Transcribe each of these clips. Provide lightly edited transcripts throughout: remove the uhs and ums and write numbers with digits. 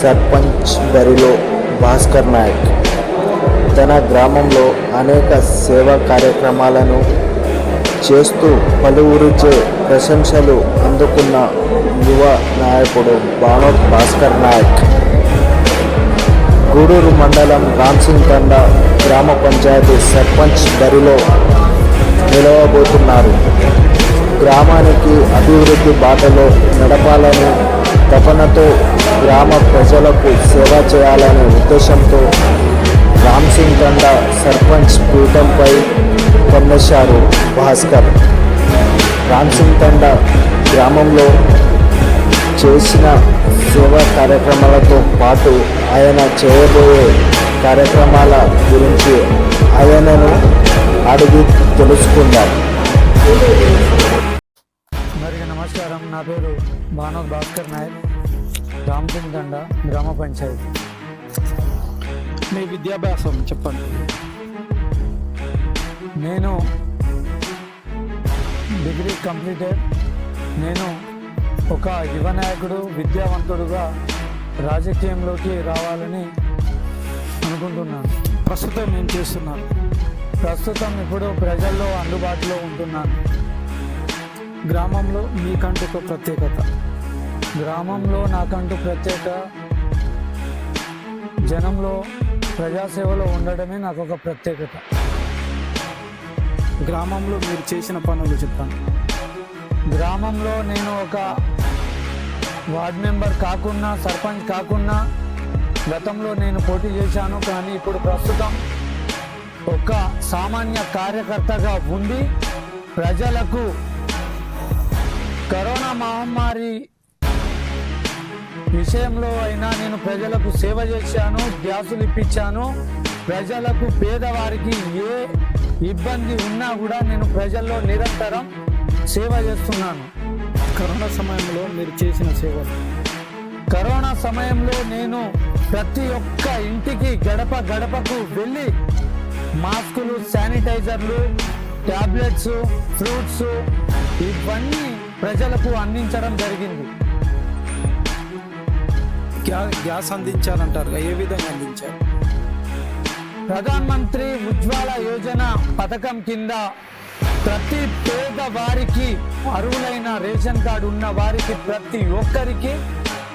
సర్పంచ్ బరిలో భాస్కర్ నాయక్ తన గ్రామంలో అనేక సేవా కార్యక్రమాలను చేస్తూ పలువురిచే ప్రశంసలు అందుకున్న యువ నాయకుడు బానోత్ భాస్కర్ నాయక్ గూడూరు మండలం రామ్సింగ్ తండా గ్రామ పంచాయతీ సర్పంచ్ బరిలో నిలవబోతున్నారు. గ్రామానికి అభివృద్ధి బాటలో నడపాలని తపనతో గ్రామ ప్రజలకు సేవ చేయాలనే ఉద్దేశంతో రామ్సింగ్ తండా సర్పంచ్ పీఠంపై కొన్నేశారు భాస్కర్. రామ్సింగ్ తండా గ్రామంలో చేసిన సేవా కార్యక్రమాలతో పాటు ఆయన చేయబోయే కార్యక్రమాల గురించి ఆయనను అడిగి తెలుసుకుందాం. అందరికీ నమస్కారం. నా పేరు బానోత్ భాస్కర్ నాయక్, రామ్సింగ్ తండా గ్రామ పంచాయతీ. మీ విద్యాభ్యాసం చెప్పండి. నేను డిగ్రీ కంప్లీటెడ్. నేను ఒక యువ నాయకుడు, విద్యావంతుడుగా రాజకీయంలోకి రావాలని అనుకుంటున్నాను. ప్రస్తుతం ఏం చేస్తున్నారు? ప్రస్తుతం ఇప్పుడు ప్రజల్లో అందుబాటులో ఉంటున్నాను. గ్రామంలో మీకంటూ ఒక ప్రత్యేకత. గ్రామంలో నాకంటూ ప్రత్యేక జనంలో ప్రజాసేవలో ఉండడమే నాకు ఒక ప్రత్యేకత. గ్రామంలో మీరు చేసిన పనులు చెప్పండి. గ్రామంలో నేను ఒక వార్డ్ మెంబర్ కాకున్నా, సర్పంచ్ కాకున్నా గతంలో నేను పోటీ చేశాను. కానీ ఇప్పుడు ప్రస్తుతం ఒక సామాన్య కార్యకర్తగా ఉండి ప్రజలకు కరోనా మహమ్మారి విషయంలో అయినా నేను ప్రజలకు సేవ చేశాను, గ్యాసులు ఇప్పించాను. ప్రజలకు, పేదవారికి ఏ ఇబ్బంది ఉన్నా కూడా నేను ప్రజల్లో నిరంతరం సేవ చేస్తున్నాను. కరోనా సమయంలో మీరు చేసిన సేవలు. కరోనా సమయంలో నేను ప్రతి ఒక్క ఇంటికి గడప గడపకు వెళ్ళి మాస్కులు, శానిటైజర్లు, టాబ్లెట్స్, ఫ్రూట్స్ ఇవన్నీ ప్రజలకు అందించడం జరిగింది. గ్యాస్ అందించాలంటారు, ఏ విధంగా అందించారు? ప్రధాన మంత్రి ఉజ్వల యోజన పథకం కింద ప్రతి పేదవారికి, అర్హులైన రేషన్ కార్డు ఉన్న వారికి ప్రతి ఒక్కరికి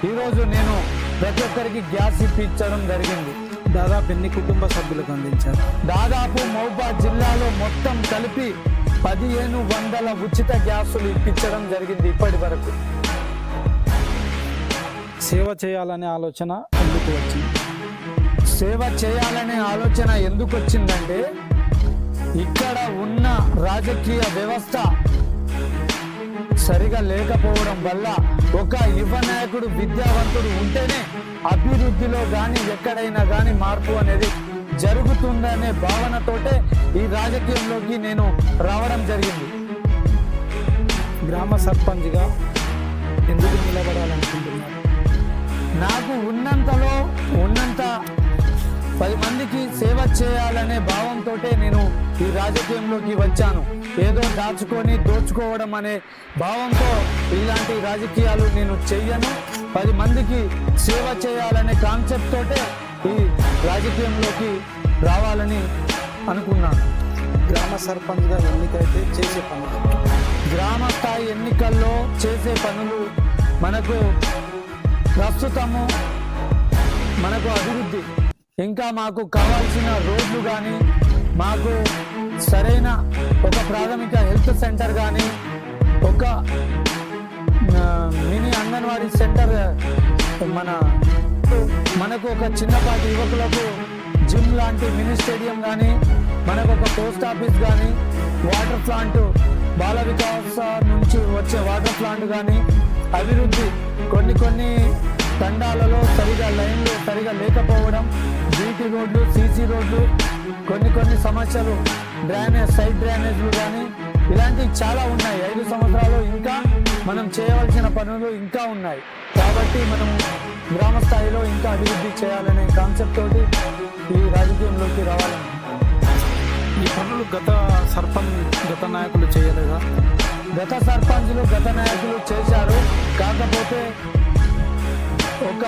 ఈరోజు నేను ప్రతి ఒక్కరికి గ్యాస్ ఇప్పించడం జరిగింది. దాదాపు ఎన్ని కుటుంబ సభ్యులకు అందించారు? దాదాపు మహబూబాబాద్ జిల్లాలో మొత్తం కలిపి 1500 ఉచిత గ్యాసులు ఇప్పించడం జరిగింది ఇప్పటి వరకు. సేవ చేయాలనే ఆలోచన ఎందుకు వచ్చింది? సేవ చేయాలనే ఆలోచన ఎందుకు వచ్చిందంటే ఇక్కడ ఉన్న రాజకీయ వ్యవస్థ సరిగా లేకపోవడం వల్ల ఒక యువ నాయకుడు, విద్యావంతుడు ఉంటేనే అభివృద్ధిలో కానీ ఎక్కడైనా కానీ మార్పు అనేది జరుగుతుందనే భావనతోటే ఈ రాజకీయంలోకి నేను రావడం జరిగింది. గ్రామ సర్పంచ్గా ఎందుకు నిలబడాలనుకుంటున్నారు? నాకు ఉన్నంతలో ఉన్నంత 10 మందికి సేవ చేయాలనే భావంతో నేను ఈ రాజకీయంలోకి వచ్చాను. ఏదో దాచుకొని దోచుకోవడం అనే భావంతో ఇలాంటి రాజకీయాలు నేను చెయ్యను. 10 మందికి సేవ చేయాలనే కాన్సెప్ట్ తోటే ఈ రాజకీయంలోకి రావాలని అనుకున్నాను. గ్రామ సర్పంచ్గా ఎన్నికైతే చేసే పనులు. గ్రామ స్థాయి ఎన్నికల్లో చేసే పనులు మనకు ప్రస్తుతము మనకు అభివృద్ధి, ఇంకా మాకు కావాల్సిన రోడ్లు కానీ, మాకు సరైన ఒక ప్రాథమిక హెల్త్ సెంటర్ కానీ, ఒక మినీ అంగన్వాడీ సెంటర్, మనకు ఒక చిన్నపాటి యువకులకు జిమ్ లాంటి మినీ స్టేడియం కానీ, మనకు ఒక పోస్ట్ ఆఫీస్ కానీ, వాటర్ ప్లాంట్, బాల వికాస నుంచి వచ్చే వాటర్ ప్లాంట్ కానీ, అభివృద్ధి కొన్ని తండాలలో సరిగా లైన్లు సరిగా లేకపోవడం, బీటీ రోడ్లు, సీసీ రోడ్లు, కొన్ని సమస్యలు, సైడ్ డ్రైనేజ్లు కానీ ఇలాంటివి చాలా ఉన్నాయి. 5 సంవత్సరాలు ఇంకా మనం చేయవలసిన పనులు ఇంకా ఉన్నాయి. కాబట్టి మనం గ్రామ స్థాయిలో ఇంకా అభివృద్ధి చేయాలనే కాన్సెప్ట్ తోటి ఈ రాజకీయంలోకి రావాలని. ఈ పనులు గత నాయకులు చేయలేదా? గత సర్పంచులు, గత నాయకులు చేశారు. కాకపోతే ఒక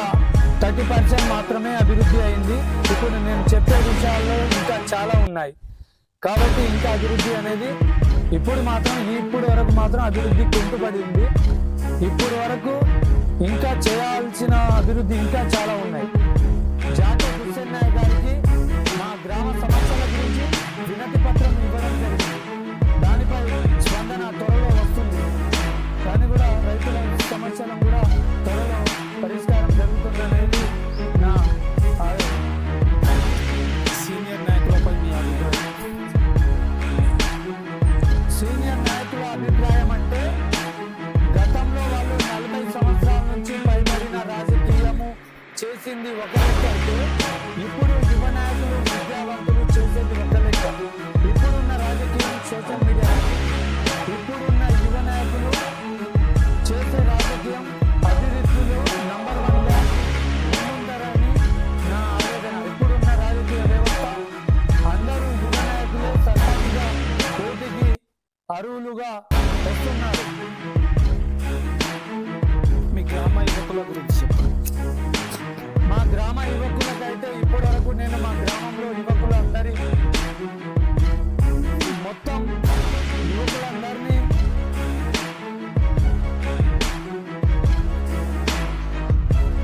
30% మాత్రమే అభివృద్ధి అయింది. ఇప్పుడు నేను చెప్పే విషయాల్లో ఇంకా చాలా ఉన్నాయి కాబట్టి ఇంకా అభివృద్ధి అనేది ఇప్పుడు వరకు మాత్రం అభివృద్ధి కుంటుపడింది. ఇప్పుడు వరకు ఇంకా చేయాల్సిన అభివృద్ధి ఇంకా చాలా ఉన్నాయి. జాతీయ హుస్సేన్ నాయక్ గారికి మా గ్రామ సమస్యల గురించి వినతి పత్రం ఇవ్వడం జరిగింది. దానిపై స్పందన త్వరలో వస్తుంది. దాన్ని కూడా రైతుల సమస్యలను కూడా త్వరలో పరిష్కారం జరుగుతుందనేది నా సీనియర్ నాయకులపై మీ అభిప్రాయం? సీనియర్ నాయకుల అభిప్రాయం అంటే గతంలో వాళ్ళు 40 సంవత్సరాల నుంచి పైబడిన రాజకీయము చేసింది ఒక లెక్క అయితే ఇప్పుడు యువ నాయకులు విద్యావంతులు చేసేది ఒక లెక్క. ఇప్పుడున్న రాజకీయం సోషల్ మీడియా, ఇప్పుడున్న యువ నాయకులు చేసే రాజకీయం అభివృద్ధిలో నంబర్ 1గా ముందుంటారని నా ఆవేదన. ఇప్పుడున్న రాజకీయ వ్యవస్థ అందరూ యువ నాయకులే సర్పంచ్గా పోటీకి అర్హులుగా వస్తున్నారు. మీ గ్రామ యువకుల గురించి చెప్పండి. మా గ్రామ యువకులకైతే ఇప్పటి వరకు నేను మా గ్రామంలో యువకులందరి మొత్తం యువకులందరినీ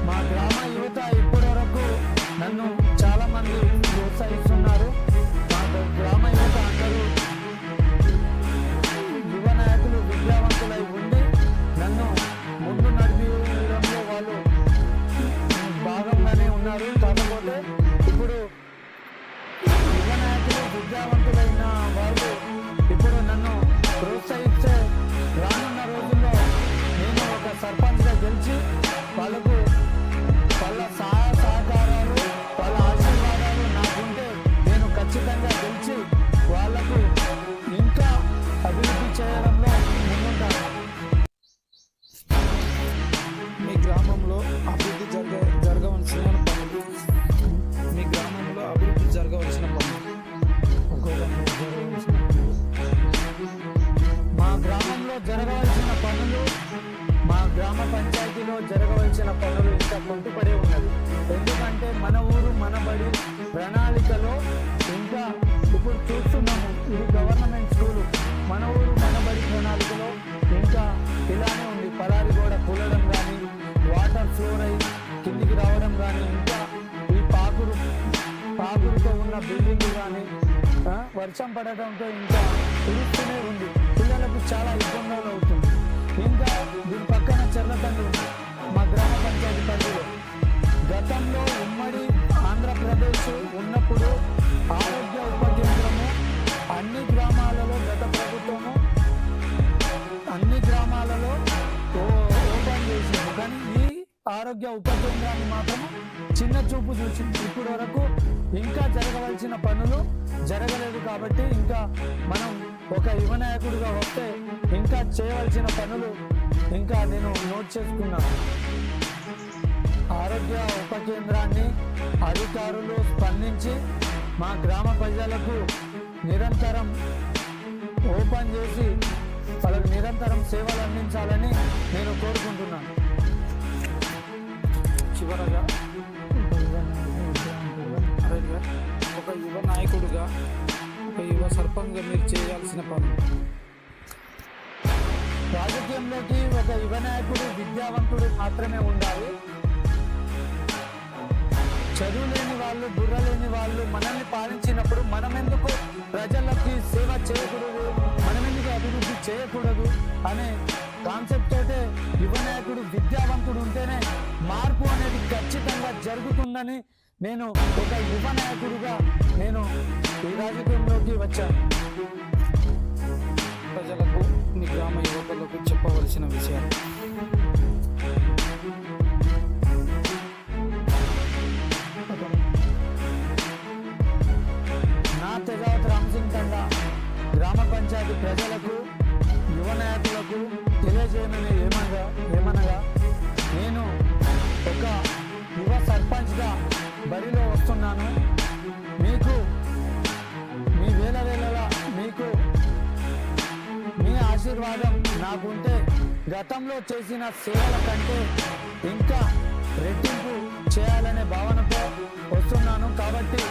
మా గ్రామ యువత ఇప్పటి వరకు నన్ను చాలా మంది ప్రోత్సహిస్తున్నారు. మా గ్రామ యువత అందరూ యువ నాయకులు విద్యావంతులై ఉండి నన్ను ముందు నడిపించడంలో వాళ్ళు భాగంగానే ఉన్నారు. కాకపోతే ఇప్పుడు యువ నాయకులు విద్యావంతులైన వాళ్ళు ఇప్పుడు నన్ను ప్రోత్సహిస్తే రానున్న రోజుల్లో నేను ఒక సర్పంచ్గా గెలిచి వాళ్ళకు వాళ్ళ సహాయ సహకారాలు వాళ్ళ ఆశీర్వాదాలు నాకుంటే నేను ఖచ్చితంగా గెలిచి వాళ్లకు ఇంకా అభివృద్ధి చేయడంలో ముందుంటాను. మీ గ్రామంలో అభివృద్ధి జరగవలసిన పనులు. మీ గ్రామంలో అభివృద్ధి జరగవలసిన పనులు. మా గ్రామంలో జరగవలసిన పనులు, మా గ్రామ పంచాయతీలో జరగవలసిన పనులు ఇంకా కుంటుపడే ఉన్నది. ఎందుకంటే మన ఊరు మన బడి ప్రణాళికలో ఇంకా ఇప్పుడు చూస్తున్నాము. ఇది గవర్నమెంట్ స్కూలు. మన ఊరు మన బడి ప్రణాళికలో ఇంకా ఇలానే ఉంది. పలారి గోడ కూలడం కానీ, వాటర్ ఫ్లోర్ అయి కిందికి రావడం కానీ, ఇంకా ఈ పాకురుతో ఉన్న బిల్డింగ్ కానీ వర్షం పడటంతో ఇంకా కురుస్తూనే ఉంది. పిల్లలకు చాలా ఇబ్బందులు అవుతుంది. ఇంకా దీని పక్కన చెర్లతండు ఉంది మా గ్రామ పంచాయతీ పరిధిలో. గతంలో ఉమ్మడి ఆంధ్రప్రదేశ్ ఉన్నప్పుడు ఆరోగ్య ఉప కేంద్రము అన్ని గ్రామాలలో గత ప్రభుత్వము అన్ని గ్రామాలలో ఓపెన్ చేసింది. కానీ ఈ ఆరోగ్య ఉప కేంద్రాన్ని మాత్రం చిన్న చూపు చూసింది. ఇప్పటి వరకు ఇంకా జరగవలసిన పనులు జరగలేదు. కాబట్టి ఇంకా మనం ఒక యువ నాయకుడిగా వస్తే ఇంకా చేయవలసిన పనులు ఇంకా నేను నోట్ చేసుకున్నాను. ఆరోగ్య ఉప కేంద్రాన్ని అధికారులు స్పందించి మా గ్రామ ప్రజలకు నిరంతరం ఓపెన్ చేసి వాళ్ళకు నిరంతరం సేవలు అందించాలని నేను కోరుకుంటున్నాను. చివరగా ఒక యువ నాయకుడిగా, ఒక యువ సర్పంచ్గా మీరు చేయాల్సిన పనులు. రాజకీయంలోకి ఒక యువ నాయకుడు విద్యావంతుడు మాత్రమే ఉండాలి. చదువు లేని వాళ్ళు, బుర్ర లేని వాళ్ళు మనల్ని పాలించినప్పుడు మనం ఎందుకు ప్రజలకి సేవ చేయకూడదు, మనం ఎందుకు అభివృద్ధి చేయకూడదు అనే కాన్సెప్ట్ తోటే యువ నాయకుడు విద్యావంతుడు ఉంటేనే మార్పు అనేది ఖచ్చితంగా జరుగుతుందని నేను ఒక యువ నాయకుడిగా నేను ఈ రాజకీయంలోకి వచ్చాను. ప్రజలకు, మీ గ్రామ యువకులకు చెప్పవలసిన విషయాలు. నా తెగావత్ రామసింగ్ తండా గ్రామ పంచాయతీ ప్రజలకు, యువ నాయకులకు తెలియజేయమని ఏమనగా నేను ఒక యువ సర్పంచ్గా బరిలో వస్తున్నాను. మీకు మీ వేళలా మీకు మీ ఆశీర్వాదం నాకుంటే గతంలో చేసిన సేవల కంటే ఇంకా రెట్టింపు చేయాలనే భావనతో వస్తున్నాను. కాబట్టి